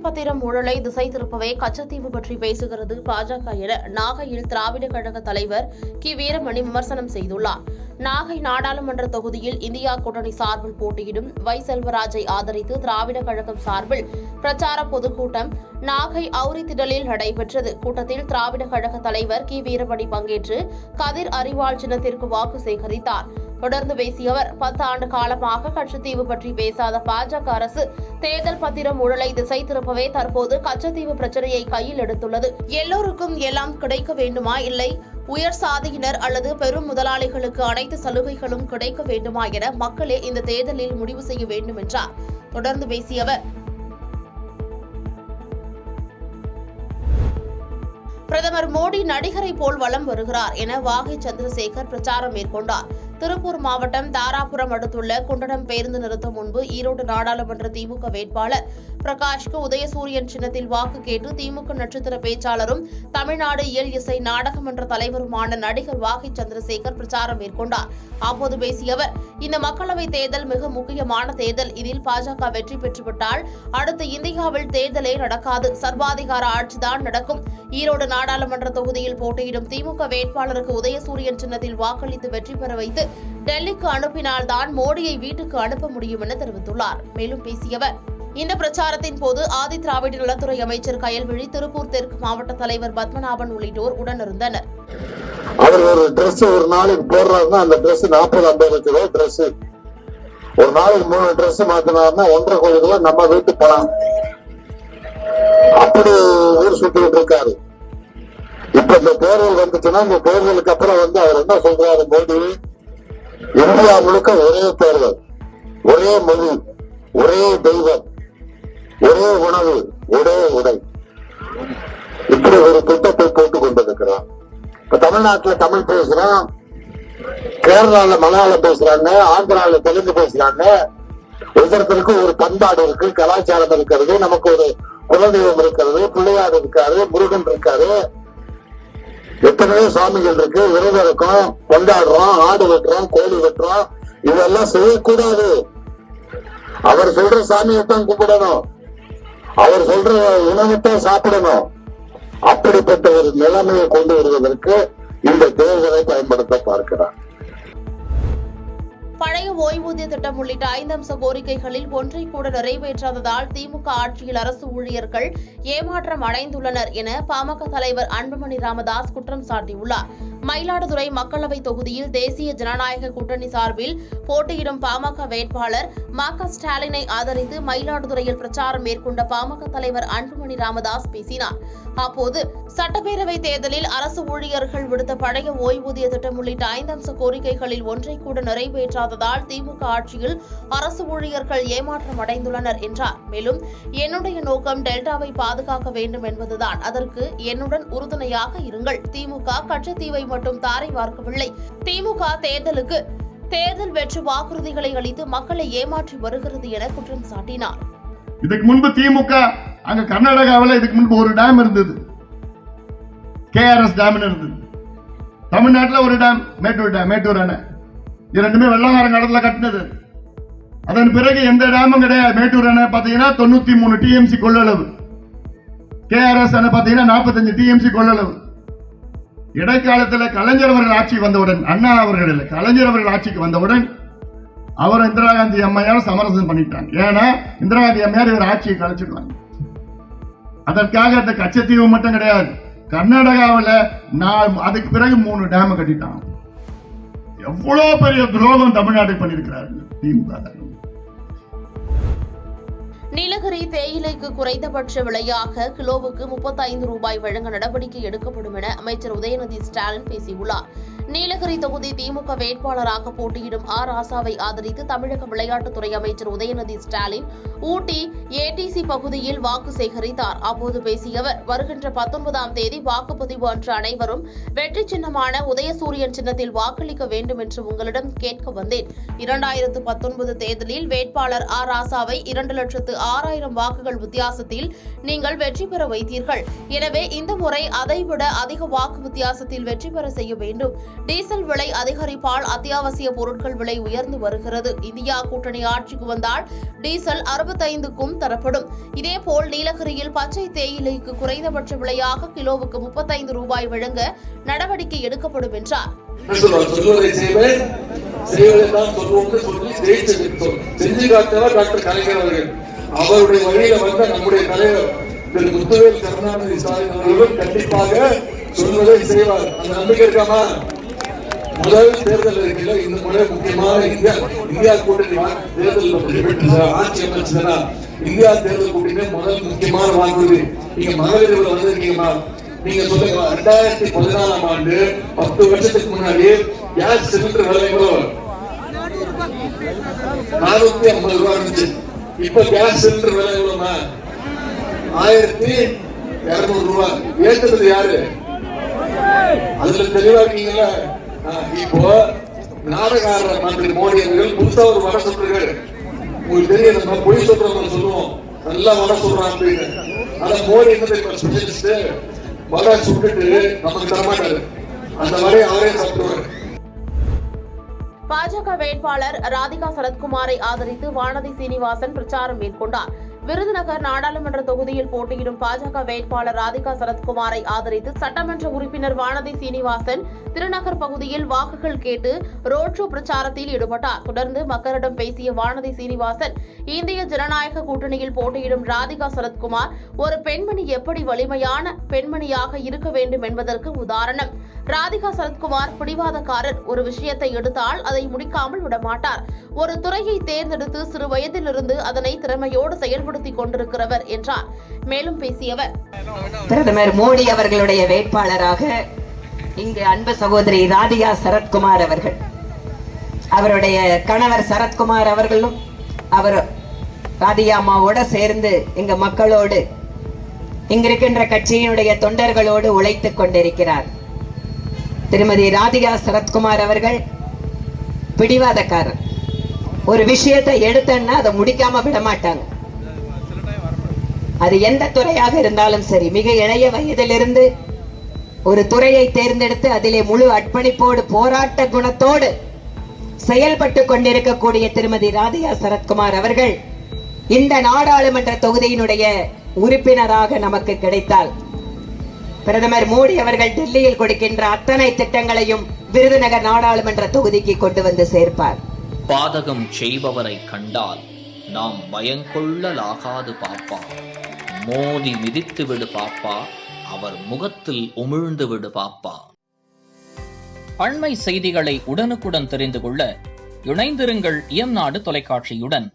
பத்திரம் ஊழலை திசை திருப்பவே கச்சத்தீவு பற்றி பேசுகிறது பாஜக என நாகையில் திராவிட கழக தலைவர் கி வீரமணி விமர்சனம் செய்துள்ளார். நாகை நாடாளுமன்ற தொகுதியில் இந்தியா கூட்டணி சார்பில் போட்டியிடும் வை. செல்வராஜை ஆதரித்து திராவிட கழகம் சார்பில் பிரச்சார பொதுக்கூட்டம் நாகை அவுரித்திடலில் நடைபெற்றது. கூட்டத்தில் திராவிட கழக தலைவர் கி வீரமணி பங்கேற்று கதிர் அறிவாள் சின்னத்திற்கு வாக்கு சேகரித்தார். தொடர்ந்து பேசிய அவர் 10 ஆண்டு காலமாக கச்சத்தீவு பற்றி பேசாத பாஜக அரசு தேர்தல் பத்திரம் ஊழலை திசை திருப்பவே தற்போது கச்சத்தீவு பிரச்சனையை கையில் எடுத்துள்ளது. எல்லோருக்கும் எல்லாம் கிடைக்க வேண்டுமா, இல்லை உயர் சாதியினர் அல்லது பெரும் முதலாளிகளுக்கு அனைத்து சலுகைகளும் கிடைக்க வேண்டுமா என மக்களே இந்த தேர்தலில் முடிவு செய்ய வேண்டும் என்றார். தொடர்ந்து பேசிய அவர் பிரதமர் மோடி நடிகரை போல் வலம் வருகிறார் என வாகை சந்திரசேகர் பிரச்சாரம் மேற்கொண்டார். திருப்பூர் மாவட்டம் தாராபுரம் அடுத்துள்ள குண்டடம் பேருந்து நிறுத்தம் முன்பு ஈரோடு நாடாளுமன்ற திமுக வேட்பாளர் பிரகாஷ்க்கு உதயசூரியன் சின்னத்தில் வாக்கு கேட்டு திமுக நட்சத்திர பேச்சாளரும் தமிழ்நாடு இயல் இசை நாடகமன்ற தலைவருமான நடிகர் வாகை சந்திரசேகர் பிரச்சாரம் மேற்கொண்டார். அப்போது பேசிய அவர், இந்த மக்களவைத் தேர்தல் மிக முக்கியமான தேர்தல். இதில் பாஜக வெற்றி பெற்றுவிட்டால் அடுத்து இந்தியாவில் தேர்தலே நடக்காது, சர்வாதிகார ஆட்சிதான் நடக்கும். ஈரோடு நாடாளுமன்ற தொகுதியில் போட்டியிடும் திமுக வேட்பாளருக்கு உதயசூரியன் சின்னத்தில் வாக்களித்து வெற்றி பெற வைத்து டெல்லிக்கு அனுப்பினால்தான் மோடியை வீட்டுக்கு அனுப்ப முடியும் என தெரிவித்துள்ளார். மேலும் பேசிய அவர், இந்த பிரச்சாரத்தின் போது ஆதி திராவிட நலத்துறை அமைச்சர் கயல்விழி, திருப்பூர் தெற்கு மாவட்ட தலைவர் பத்மநாபன் உள்ளிட்டோர் உடனிருந்தனர். அவர் ஒரு டிரெஸ் ஒரு நாளைக்கு போடுறாருன்னா அந்த டிரெஸ் 40-50 கிலோ டிரெஸ், ஒரு நாளைக்கு 3 டிரெஸ் மாத்தினாருன்னா 1.5 கோடி ரூபாய் நம்ம வீட்டு பணம். அப்படி ஊர் சுத்திட்டு இருக்காரு. இப்ப இந்த தேர்தல் வந்துச்சுன்னா இந்த தேர்தலுக்கு அப்புறம் அவர் என்ன சொல்றாரு, மோடி இந்தியா முழுக்க ஒரே தேர்தல், ஒரே மொழி, ஒரே தெய்வம், ஒரே உணவு, ஒரே உடை, இப்படி ஒரு திட்டத்தை போட்டுக் கொண்டிருக்கிறார். இப்ப தமிழ்நாட்டுல தமிழ் பேசுறோம், கேரளால மலையாளம் பேசுறாங்க, ஆந்திரால தெலுங்கு பேசுறாங்க. ஒவ்வொருத்தருக்கு ஒரு பண்பாடு இருக்கு, கலாச்சாரம் இருக்கிறது, நமக்கு ஒரு குலதெய்வம் இருக்கிறது, பிள்ளையார் இருக்காரு, முருகன் இருக்காரு, எத்தனையோ சுவாமிகள் இருக்கு, விரதம் இருக்கும், கொண்டாடுறோம், ஆடு வெட்டுறோம், கோழி வெட்டுறோம். இதெல்லாம் செய்யக்கூடாது. அவர் சொல்ற சாமியைத்தான் கும்பிடணும், அவர் சொல்ற உணவைத்தான் சாப்பிடணும். அப்படிப்பட்ட ஒரு நிலைமையை கொண்டு வருவதற்கு இந்த தேர்தலை பயன்படுத்த பார்க்கிறார். பழைய ஓய்வூதிய திட்டம் உள்ளிட்ட 5 அம்ச கோரிக்கைகளில் ஒன்றை கூட நிறைவேற்றாததால் திமுக ஆட்சியில் அரசு ஊழியர்கள் ஏமாற்றம் அடைந்துள்ளனர் என பாமக தலைவர் அன்புமணி ராமதாஸ் குற்றம் சாட்டியுள்ளார். மயிலாடுதுறை மக்களவை தொகுதியில் தேசிய ஜனநாயக கூட்டணி சார்பில் போட்டியிடும் பாமக வேட்பாளர் ம.க. ஸ்டாலினை ஆதரித்து மயிலாடுதுறையில் பிரச்சாரம் மேற்கொண்ட பாமக தலைவர் அன்புமணி ராமதாஸ் பேசினார். அப்போது சட்டப்பேரவை தேர்தலில் அரசு ஊழியர்கள் விடுத்த பழைய ஓய்வூதிய திட்டம் உள்ளிட்ட 5 அம்ச கோரிக்கைகளில் ஒன்றை கூட நிறைவேற்றாததால் திமுக ஆட்சியில் அரசு ஊழியர்கள் ஏமாற்றம் அடைந்துள்ளனர் என்றார். மேலும் என்னுடைய நோக்கம் டெல்டாவை பாதுகாக்க வேண்டும் என்பதுதான், அதற்கு என்னுடன் உறுதுணையாக இருங்கள். திமுக கச்சத்தீவை மட்டும் தாரை வார்க்கவில்லை. திமுக தேர்தல் வெற்றி வாக்குறுதிகளை அளித்து மக்களை ஏமாற்றி வருகிறது என குற்றம் சாட்டினார். இதுக்கு முன்பு திமுக அங்க கர்நாடகாவில் இதுக்கு முன்பு ஒரு டேம் இருந்தது, KRS டேம் இருந்தது. தமிழ்நாட்டில் ஒரு டேம், மேட்டூர் அணை. இது ரெண்டுமே வெள்ளக்காரன் காலத்தில் கட்டினது. அதன் பிறகு எந்த டேமும் கிடையாது. மேட்டூர் அணை பாத்தீங்கன்னா 93 TMC கொள்ளளவு, KRS அணை பாத்தீங்கன்னா 45 TMC கொள்ளளவு. இடைக்காலத்தில் கலைஞர் அவர்கள் ஆட்சி வந்தவுடன், அண்ணா அவர்கள் இல்லை, கலைஞர் அவர்கள் ஆட்சிக்கு வந்தவுடன் அவர் இந்திரா காந்தி அம்மையார் சமரசம் பண்ணிட்டாங்க. ஏன்னா இந்திரா காந்தி அம்மையார் இவர் ஆட்சியை கலைச்சிடுவாங்க. அதற்காக இந்த கச்சத்தீவு மட்டும் கிடையாது, கர்நாடகாவில் அதுக்கு பிறகு 3 டேம் கட்டிட்டாங்க. எவ்வளவு பெரிய துரோகம் தமிழ்நாட்டுக்கு பண்ணிருக்கிறார்கள் திமுக. நீலகிரி தேயிலைக்கு குறைந்தபட்ச விலையாக கிலோவுக்கு 35 ரூபாய் வழங்க நடவடிக்கை எடுக்கப்படும் என அமைச்சர் உதயநிதி ஸ்டாலின் பேசியுள்ளார். நீலகிரி தொகுதி திமுக வேட்பாளராக போட்டியிடும் ராசாவை ஆதரித்து தமிழக விளையாட்டுத்துறை அமைச்சர் உதயநிதி ஸ்டாலின் ஊட்டி ATC பகுதியில் வாக்கு சேகரித்தார். அப்போது பேசிய அவர், வருகின்ற 19ஆம் தேதி வாக்குப்பதிவு அன்று அனைவரும் வெற்றி சின்னமான உதயசூரியன் சின்னத்தில் வாக்களிக்க வேண்டும் என்று உங்களிடம் கேட்க வந்தேன். 2019 தேர்தலில் வேட்பாளர் ராசாவை 2,06,000 6000 வாக்குகள் வித்தியாசத்தில் நீங்கள் வெற்றி பெற வைத்தீர்கள். எனவே இந்த முறை அதைவிட அதிக வாக்கு வித்தியாசத்தில் வெற்றி பெற செய்ய வேண்டும். டீசல் விலை அதிகரிப்பால் அத்தியாவசிய பொருட்கள் விலை உயர்ந்து வருகிறது. இந்தியா கூட்டணி ஆட்சிக்கு வந்தால் டீசல் 65க்கும் தரப்படும். இதேபோல் நீலகிரியில் பச்சை தேயிலைக்கு குறைந்தபட்ச விலையாக கிலோவுக்கு 35 ரூபாய் வழங்க நடவடிக்கை எடுக்கப்படும் என்றார். அவருடைய வழியில வந்த நம்முடைய தலைவர் திரு முத்துவேல் கருணாநிதி ஸ்டாலின் அவர்கள் கண்டிப்பாக சொல்வதை செய்வார். அந்த நம்பிக்கை இருக்காமா? முதல் தேர்தல் இருக்கிற இந்த முறை முக்கியமான இந்தியா கூட்டணி தேர்தல் ஆட்சி அமைச்சதுன்னா இந்தியா தேர்தல் கூட்டணி முதல் முக்கியமான வாக்குறுதி. நீங்க மகளிர் வந்திருக்கீங்களா? நீங்க சொல்லுங்க, 2014ஆம் ஆண்டு 10 வருஷத்துக்கு முன்னாடி கேஸ் சிலிண்டர் விலை எவ்வளவு? 450 ரூபாய் இருந்துச்சு. இப்ப கேஸ் சிலிண்டர் விலை எவ்வளவுமா? 1200 ரூபாய். ஏற்றது யாரு? அதுல தெளிவா இருக்கீங்கல்ல. இப்போ நாடகாரர் மந்திரி மோடி அவர்கள் புதுசா ஒரு வட சொல்றாரு. உங்களுக்கு தெரியும், நம்ம பொய் சொல்றவங்க சொல்லுவோம் நல்லா வட சொல்றான் அப்படின்னு. ஆனா மோடி என்ன ஸ்பெஷலிஸ்ட், வட சுட்டுட்டு நமக்கு தரமாட்டாரு. அந்த வரையை அவரே சாப்பிடுவாரு. பாஜக வேட்பாளர் ராதிகா சரத்குமாரை ஆதரித்து வானதி சீனிவாசன் பிரச்சாரம் மேற்கொண்டார். விருதுநகர் நாடாளுமன்ற தொகுதியில் போட்டியிடும் பாஜக வேட்பாளர் ராதிகா சரத்குமாரை ஆதரித்து சட்டமன்ற உறுப்பினர் வானதி சீனிவாசன் திருநகர் பகுதியில் வாக்குகள் கேட்டு ரோட் ஷோ பிரச்சாரத்தில் ஈடுபட்டார். தொடர்ந்து மக்களிடம் பேசிய வானதி சீனிவாசன், இந்திய ஜனநாயக கூட்டணியில் போட்டியிடும் ராதிகா சரத்குமார் ஒரு பெண்மணி எப்படி வலிமையான பெண்மணியாக இருக்க வேண்டும் என்பதற்கு உதாரணம். ராதிகா சரத்குமார் பிடிவாதக்காரர். ஒரு விஷயத்தை எடுத்தால் அதை முடிக்காமல் விடமாட்டார். ஒரு துறையை தேர்ந்தெடுத்து சிறு வயதிலிருந்து அதனை திறமையோடு செயல்படுத்திக் கொண்டிருக்கிறவர் என்றார். மேலும் பேசியவர், பிரதமர் மோடி அவர்களுடைய வேட்பாளராக இங்கு அன்பு சகோதரி ராதிகா சரத்குமார் அவர்கள், அவருடைய கணவர் சரத்குமார் அவர்களும் அவர் ராதிகா அம்மாவோட சேர்ந்து எங்க மக்களோடு இங்க இருக்கின்ற கட்சியினுடைய தொண்டர்களோடு உழைத்துக் கொண்டிருக்கிறார். திருமதி ராதிகா சரத்குமார் அவர்கள் பிடிவாதக்காரர். ஒரு விஷயத்தை எடுத்தன்னா அதை முடிக்காம விட மாட்டாங்க. அது எந்த துறையாக இருந்தாலும் சரி, மிக இளைய வயதிலிருந்து ஒரு துறையை தேர்ந்தெடுத்து அதிலே முழு அர்ப்பணிப்போடு போராட்ட குணத்தோடு செயல்பட்டு கொண்டிருக்கக்கூடிய திருமதி ராதிகா சரத்குமார் அவர்கள் இந்த நாடாளுமன்ற தொகுதியினுடைய உறுப்பினராக நமக்கு கிடைத்தால் பிரதமர் மோடி அவர்கள் டெல்லியில் கொடுக்கின்ற அத்தனை திட்டங்களையும் விருதுநகர் நாடாளுமன்ற தொகுதிக்கு கொண்டு வந்து சேர்ப்பார். பாதகம் செய்பவரை கண்டால் நாம் பயங்கொள்ளலாகாது பாப்பா. மோதி மிதித்து விடு பாப்பா, அவர் முகத்தில் உமிழ்ந்து விடு பாப்பா. அண்மை செய்திகளை உடனுக்குடன் தெரிந்து கொள்ள இணைந்திருங்கள் இயம்நாடு தொலைக்காட்சியுடன்.